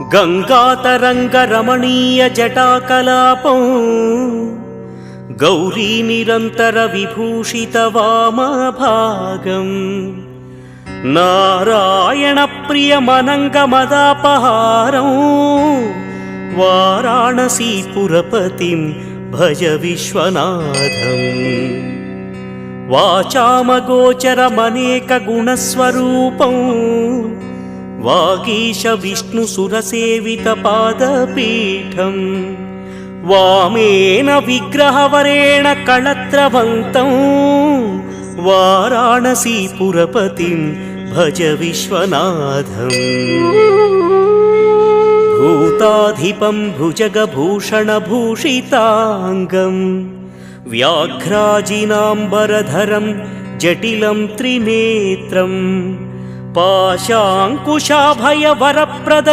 गङ्गातरङ्गरमणीयजटाकलापं गौरीनिरन्तरविभूषितवामभागम् नारायणप्रियमनङ्गमदापहारं वाराणसीपुरपतिं भज विश्वनाथम्। वाचामगोचरमनेकगुणस्वरूपं वागीश विष्णुसुरसेवितपादपीठं वामेन विग्रहवरेण कळत्रवन्तं वाराणसीपुरपतिं भज विश्वनाथम्। भूताधिपं भुजगभूषणभूषिताङ्गं व्याघ्राजिनाम्बरधरं जटिलं त्रिनेत्रं पाशाङ्कुशाभयवरप्रद